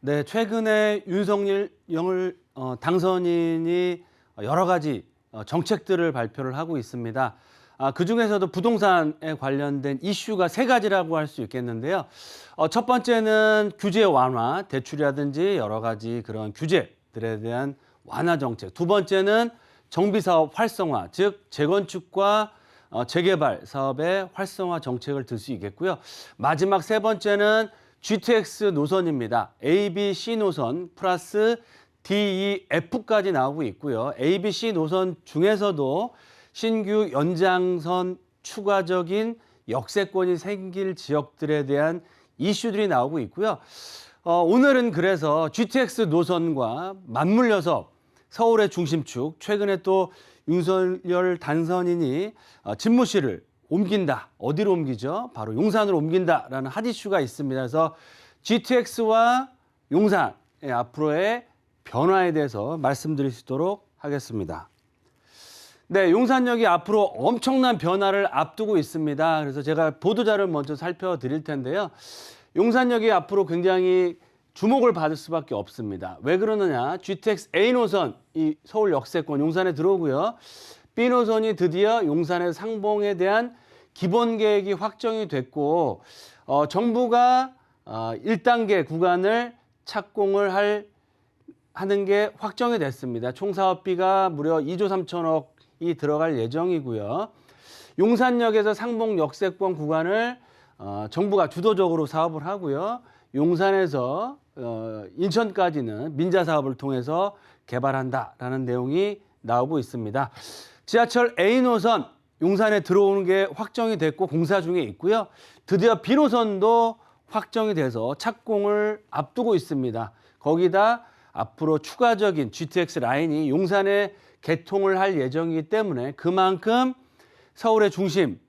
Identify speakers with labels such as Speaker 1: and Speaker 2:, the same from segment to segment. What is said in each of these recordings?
Speaker 1: 네, 최근에 윤석열 당선인이 여러 가지 정책들을 발표를 하고 있습니다. 그중에서도 부동산에 관련된 이슈가 세 가지라고 할 수 있겠는데요. 첫 번째는 규제 완화, 대출이라든지 여러 가지 그런 규제들에 대한 완화 정책. 두 번째는 정비사업 활성화, 즉 재건축과 재개발 사업의 활성화 정책을 들 수 있겠고요. 마지막 세 번째는 GTX 노선입니다. A, B, C 노선 플러스 D, E, F까지 나오고 있고요. A, B, C 노선 중에서도 신규 연장선 추가적인 역세권이 생길 지역들에 대한 이슈들이 나오고 있고요. 오늘은 그래서 GTX 노선과 맞물려서 서울의 중심축, 최근에 또 윤석열 당선인이 집무실을 옮긴다. 어디로 옮기죠? 바로 용산으로 옮긴다라는 핫 이슈가 있습니다. 그래서 GTX와 용산의 앞으로의 변화에 대해서 말씀드릴 수 있도록 하겠습니다. 네, 용산역이 앞으로 엄청난 변화를 앞두고 있습니다. 그래서 제가 보도자료를 먼저 살펴드릴 텐데요. 용산역이 앞으로 굉장히 주목을 받을 수밖에 없습니다. 왜 그러느냐? GTX A 노선, 이 서울 역세권 용산에 들어오고요. B 노선이 드디어 용산의 상봉에 대한 기본 계획이 확정이 됐고 정부가 1단계 구간을 착공을 하는 게 확정이 됐습니다. 총 사업비가 무려 2조 3천억이 들어갈 예정이고요. 용산역에서 상봉 역세권 구간을 정부가 주도적으로 사업을 하고요. 용산에서 인천까지는 민자 사업을 통해서 개발한다라는 내용이 나오고 있습니다. 지하철 A 노선 용산에 들어오는 게 확정이 됐고 공사 중에 있고요. 드디어 B 노선도 확정이 돼서 착공을 앞두고 있습니다. 거기다 앞으로 추가적인 GTX 라인이 용산에 개통을 할 예정이기 때문에 그만큼 서울의 중심,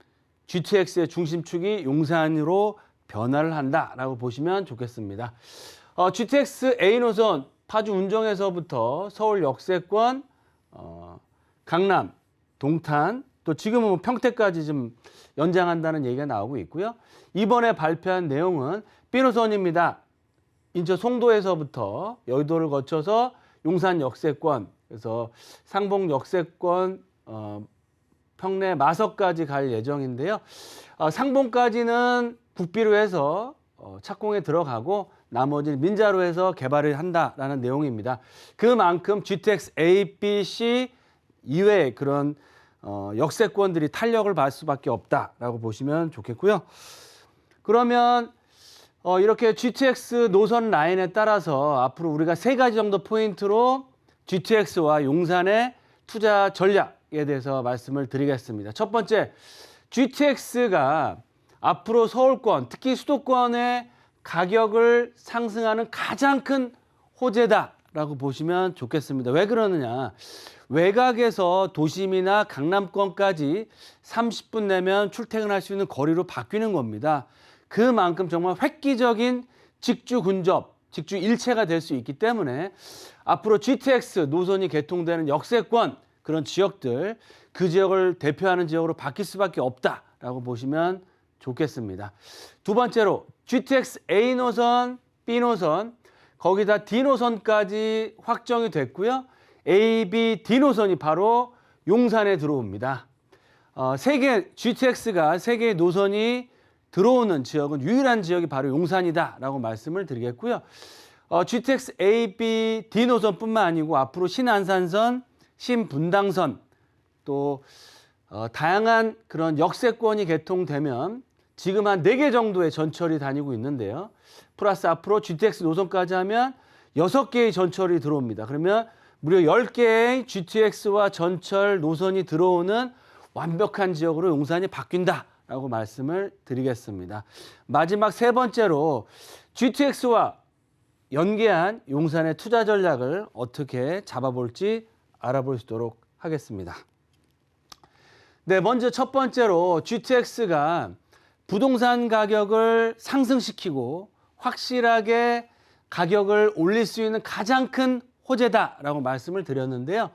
Speaker 1: GTX의 중심축이 용산으로 변화를 한다라고 보시면 좋겠습니다. GTX A 노선 파주 운정에서부터 서울 역세권, 강남, 동탄, 또 지금은 평택까지 좀 연장한다는 얘기가 나오고 있고요. 이번에 발표한 내용은 B 노선입니다. 인천 송도에서부터 여의도를 거쳐서 용산 역세권, 그래서 상봉 역세권, 평내 마석까지 갈 예정인데요. 상봉까지는 국비로 해서 착공에 들어가고 나머지는 민자로 해서 개발을 한다라는 내용입니다. 그만큼 GTX A, B, C 이외의 그런 역세권들이 탄력을 받을 수밖에 없다라고 보시면 좋겠고요. 그러면 이렇게 GTX 노선 라인에 따라서 앞으로 우리가 세 가지 정도 포인트로 GTX와 용산의 투자 전략에 대해서 말씀을 드리겠습니다. 첫 번째, GTX가 앞으로 서울권, 특히 수도권의 가격을 상승하는 가장 큰 호재다라고 보시면 좋겠습니다. 왜 그러느냐? 외곽에서 도심이나 강남권까지 30분 내면 출퇴근할 수 있는 거리로 바뀌는 겁니다. 그만큼 정말 획기적인 직주 근접, 직주 일체가 될 수 있기 때문에 앞으로 GTX 노선이 개통되는 역세권 그런 지역들, 그 지역을 대표하는 지역으로 바뀔 수밖에 없다라고 보시면 좋겠습니다. 두 번째로 GTX A 노선, B 노선, 거기다 D 노선까지 확정이 됐고요. A, B, D 노선이 바로 용산에 들어옵니다. GTX가 세 개의 노선이 들어오는 지역은 유일한 지역이 바로 용산이다라고 말씀을 드리겠고요. GTX A, B, D 노선뿐만 아니고 앞으로 신안산선, 신분당선 또 다양한 그런 역세권이 개통되면 지금 한 4개 정도의 전철이 다니고 있는데요. 플러스 앞으로 GTX 노선까지 하면 6개의 전철이 들어옵니다. 그러면 무려 10개의 GTX와 전철 노선이 들어오는 완벽한 지역으로 용산이 바뀐다라고 말씀을 드리겠습니다. 마지막 세 번째로 GTX와 연계한 용산의 투자 전략을 어떻게 잡아볼지 알아볼 수 있도록 하겠습니다. 네, 먼저 첫 번째로 GTX가 부동산 가격을 상승시키고 확실하게 가격을 올릴 수 있는 가장 큰 호재다라고 말씀을 드렸는데요.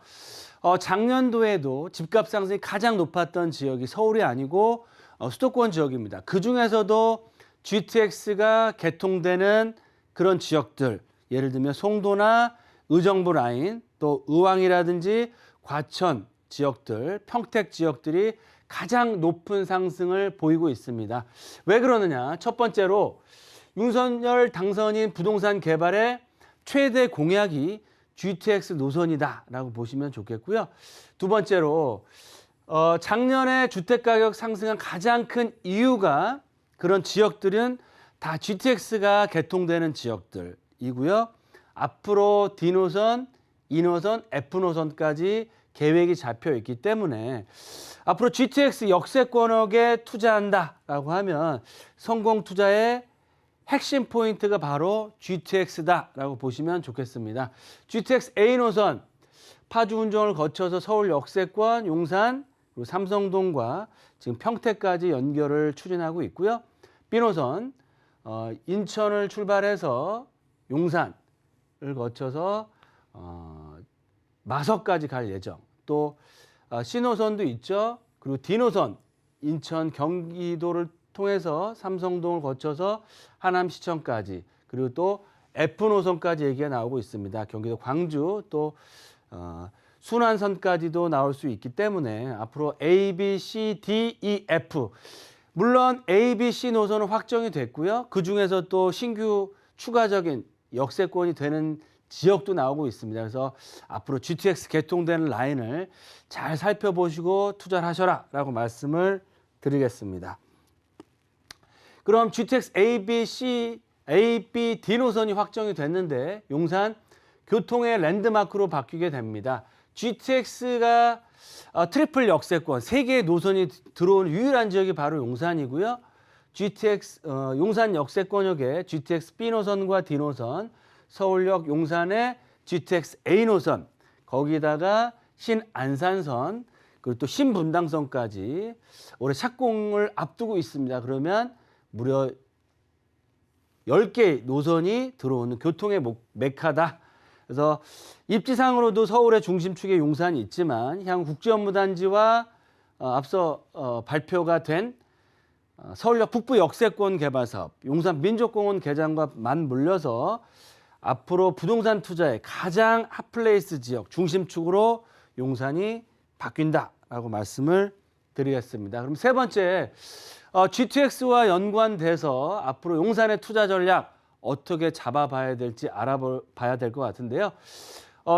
Speaker 1: 작년도에도 집값 상승이 가장 높았던 지역이 서울이 아니고 수도권 지역입니다. 그중에서도 GTX가 개통되는 그런 지역들, 예를 들면 송도나 의정부 라인, 또 의왕이라든지 과천 지역들, 평택 지역들이 가장 높은 상승을 보이고 있습니다. 왜 그러느냐? 첫 번째로 윤석열 당선인 부동산 개발의 최대 공약이 GTX 노선이다라고 보시면 좋겠고요. 두 번째로 작년에 주택가격 상승한 가장 큰 이유가 그런 지역들은 다 GTX가 개통되는 지역들이고요. 앞으로 D노선, E노선, F노선까지 계획이 잡혀 있기 때문에 앞으로 GTX 역세권역에 투자한다라고 하면 성공 투자의 핵심 포인트가 바로 GTX다라고 보시면 좋겠습니다. GTX A노선, 파주 운정을 거쳐서 서울 역세권, 용산, 그리고 삼성동과 지금 평택까지 연결을 추진하고 있고요. B노선, 인천을 출발해서 용산을 거쳐서 마석까지 갈 예정. 또 C노선도 있죠. 그리고 D노선, 인천 경기도를 통해서 삼성동을 거쳐서 하남시청까지, 그리고 또 F노선까지 얘기가 나오고 있습니다. 경기도 광주, 또 순환선까지도 나올 수 있기 때문에 앞으로 A, B, C, D, E, F, 물론 A, B, C 노선은 확정이 됐고요. 그중에서 또 신규 추가적인 역세권이 되는 지역도 나오고 있습니다. 그래서 앞으로 GTX 개통되는 라인을 잘 살펴보시고 투자를 하셔라 라고 말씀을 드리겠습니다. 그럼 GTX A, B, C, A, B, D 노선이 확정이 됐는데 용산 교통의 랜드마크로 바뀌게 됩니다. GTX가 트리플 역세권 3개의 노선이 들어온 유일한 지역이 바로 용산이고요. GTX 용산 역세권역에 GTX B 노선과 D 노선, 서울역 용산의 GTX A 노선, 거기다가 신안산선, 그리고 또 신분당선까지 올해 착공을 앞두고 있습니다. 그러면 무려 10개의 노선이 들어오는 교통의 메카다. 그래서 입지상으로도 서울의 중심축에 용산이 있지만 향후 국제업무단지와 앞서 발표가 된 서울역 북부 역세권 개발 사업, 용산 민족공원 개장과 맞물려서 앞으로 부동산 투자의 가장 핫플레이스 지역 중심축으로 용산이 바뀐다라고 말씀을 드리겠습니다. 그럼 세 번째, GTX와 연관돼서 앞으로 용산의 투자 전략 어떻게 잡아봐야 될지 알아봐야 될 것 같은데요.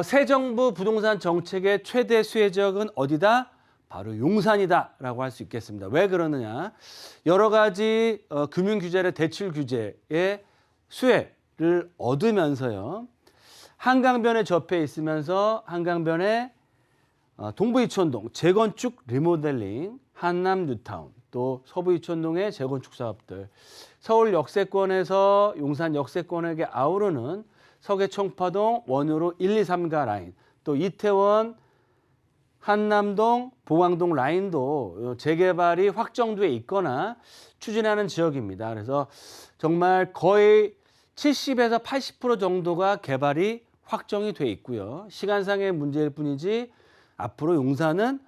Speaker 1: 새 정부 부동산 정책의 최대 수혜 지역은 어디다? 바로 용산이다라고 할 수 있겠습니다. 왜 그러느냐? 여러 가지 금융 규제의 대출 규제의 수혜를 얻으면서요. 한강변에 접해 있으면서 한강변에 동부이촌동 재건축 리모델링, 한남 뉴타운, 또 서부이촌동의 재건축 사업들, 서울 역세권에서 용산 역세권에게 아우르는 서계청파동 원효로 1, 2, 3가 라인, 또 이태원, 한남동, 보광동 라인도 재개발이 확정돼 있거나 추진하는 지역입니다. 그래서 정말 거의 70에서 80% 정도가 개발이 확정이 돼 있고요. 시간상의 문제일 뿐이지 앞으로 용산은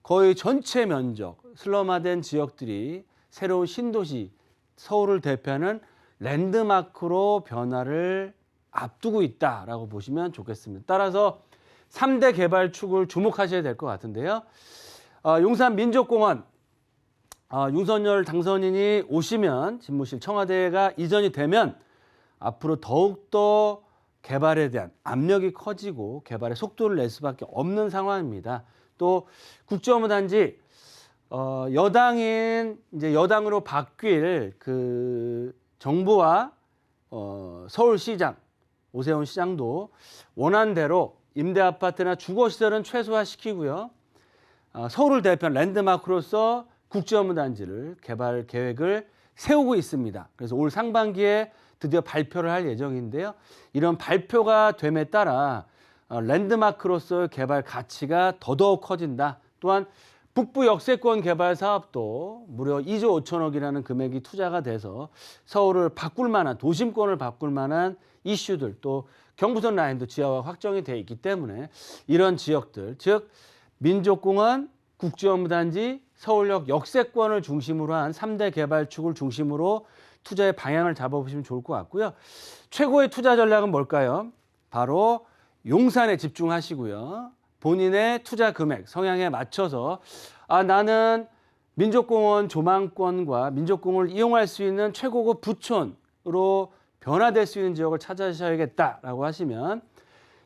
Speaker 1: 거의 전체 면적, 슬럼화된 지역들이 새로운 신도시, 서울을 대표하는 랜드마크로 변화를 앞두고 있다라고 보시면 좋겠습니다. 따라서 3대 개발축을 주목하셔야 될 것 같은데요. 용산 민족공원, 윤석열 당선인이 오시면 집무실 청와대가 이전이 되면 앞으로 더욱더 개발에 대한 압력이 커지고 개발의 속도를 낼 수밖에 없는 상황입니다. 또 국제업무단지 여당인 이제 여당으로 바뀔 그 정부와 서울시장 오세훈 시장도 원안대로 임대 아파트나 주거 시설은 최소화시키고요. 서울을 대표한 랜드마크로서 국제업무단지를 개발 계획을 세우고 있습니다. 그래서 올 상반기에 드디어 발표를 할 예정인데요. 이런 발표가 됨에 따라 랜드마크로서의 개발 가치가 더더욱 커진다. 또한 북부 역세권 개발 사업도 무려 2조 5천억이라는 금액이 투자가 돼서 서울을 바꿀 만한, 도심권을 바꿀 만한 이슈들, 또 경부선 라인도 지하화 확정이 돼 있기 때문에 이런 지역들, 즉 민족공원, 국제업무단지, 서울역 역세권을 중심으로 한 3대 개발축을 중심으로 투자의 방향을 잡아보시면 좋을 것 같고요. 최고의 투자 전략은 뭘까요? 바로 용산에 집중하시고요. 본인의 투자 금액, 성향에 맞춰서 나는 민족공원 조망권과 민족공원을 이용할 수 있는 최고급 부촌으로 변화될 수 있는 지역을 찾으셔야겠다라고 하시면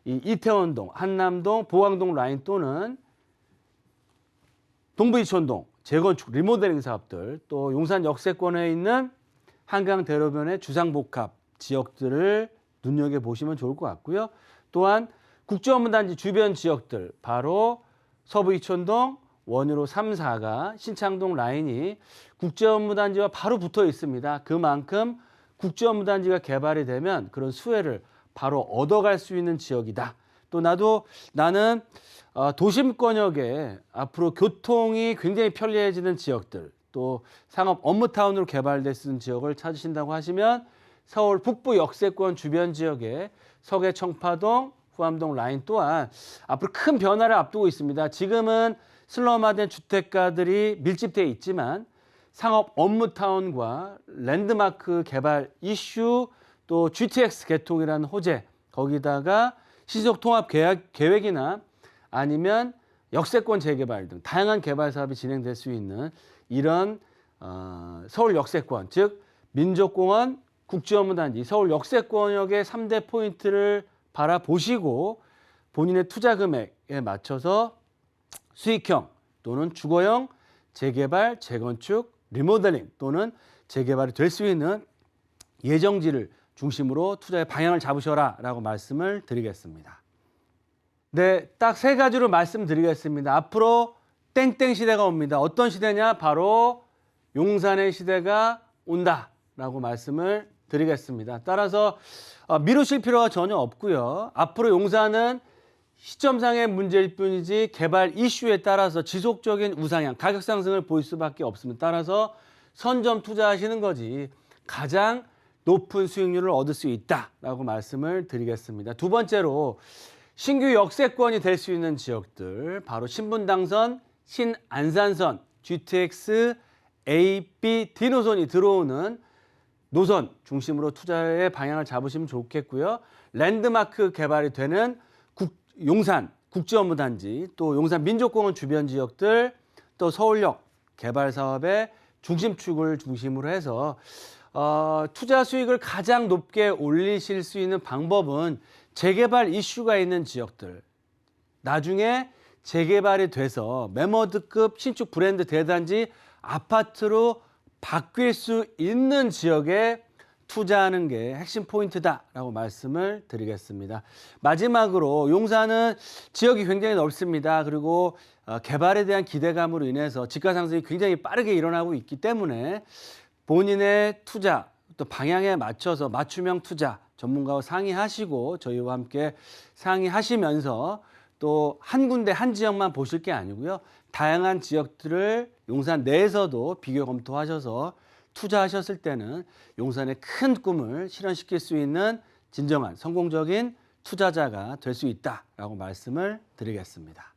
Speaker 1: 이 이태원동, 한남동, 보강동 라인 또는 동부이촌동 재건축, 리모델링 사업들, 또 용산 역세권에 있는 한강대로변의 주상복합 지역들을 눈여겨보시면 좋을 것 같고요. 또한 국제업무단지 주변 지역들, 바로 서부이촌동, 원유로 3, 4가 신창동 라인이 국제업무단지와 바로 붙어 있습니다. 그만큼 국제업무단지가 개발이 되면 그런 수혜를 바로 얻어갈 수 있는 지역이다. 또 나는 도심권역에 앞으로 교통이 굉장히 편리해지는 지역들, 또 상업 업무타운으로 개발될 수 있는 지역을 찾으신다고 하시면 서울 북부 역세권 주변 지역에 서계 청파동, 후암동 라인 또한 앞으로 큰 변화를 앞두고 있습니다. 지금은 슬럼화된 주택가들이 밀집되어 있지만 상업 업무타운과 랜드마크 개발 이슈, 또 GTX 개통이라는 호재, 거기다가 시속 통합 계획이나 아니면 역세권 재개발 등 다양한 개발 사업이 진행될 수 있는 이런 서울 역세권, 즉 민족공원, 국제업무단지, 서울 역세권역의 3대 포인트를 바라보시고 본인의 투자 금액에 맞춰서 수익형 또는 주거형 재개발, 재건축, 리모델링 또는 재개발이 될 수 있는 예정지를 중심으로 투자의 방향을 잡으셔라 라고 말씀을 드리겠습니다. 네, 딱 세 가지로 말씀드리겠습니다. 앞으로 땡땡 시대가 옵니다. 어떤 시대냐? 바로 용산의 시대가 온다라고 말씀을 드리겠습니다. 따라서 미루실 필요가 전혀 없고요. 앞으로 용산은 시점상의 문제일 뿐이지 개발 이슈에 따라서 지속적인 우상향, 가격 상승을 보일 수밖에 없습니다. 따라서 선점 투자하시는 거지 가장 높은 수익률을 얻을 수 있다라고 말씀을 드리겠습니다. 두 번째로 신규 역세권이 될 수 있는 지역들, 바로 신분당선, 신안산선, GTX, A, B, D 노선이 들어오는 노선 중심으로 투자의 방향을 잡으시면 좋겠고요. 랜드마크 개발이 되는 용산 국제업무단지, 또 용산 민족공원 주변 지역들, 또 서울역 개발 사업의 중심축을 중심으로 해서 투자 수익을 가장 높게 올리실 수 있는 방법은 재개발 이슈가 있는 지역들, 나중에 재개발이 돼서 매머드급 신축 브랜드 대단지 아파트로 바뀔 수 있는 지역에 투자하는 게 핵심 포인트다라고 말씀을 드리겠습니다. 마지막으로 용산은 지역이 굉장히 넓습니다. 그리고 개발에 대한 기대감으로 인해서 지가 상승이 굉장히 빠르게 일어나고 있기 때문에 본인의 투자 또 방향에 맞춰서 맞춤형 투자 전문가와 상의하시고 저희와 함께 상의하시면서 또 한 군데 한 지역만 보실 게 아니고요. 다양한 지역들을 용산 내에서도 비교 검토하셔서 투자하셨을 때는 용산의 큰 꿈을 실현시킬 수 있는 진정한 성공적인 투자자가 될 수 있다라고 말씀을 드리겠습니다.